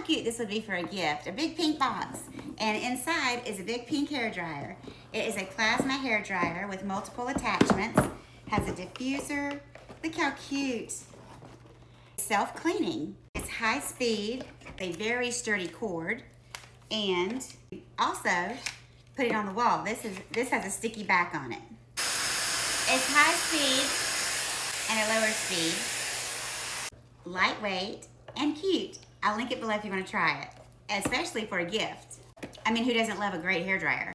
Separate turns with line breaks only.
cute this would be for a gift. A big pink box. And inside is a big pink hair dryer. It is a plasma hair dryer with multiple attachments. Has a diffuser. Look how cute. Self-cleaning. It's high speed, a very sturdy cord, and also put it on the wall. This has a sticky back on it. It's high speed and a lower speed, lightweight and cute. I'll link it below if you want to try it, especially for a gift. I mean, who doesn't love a great hair dryer?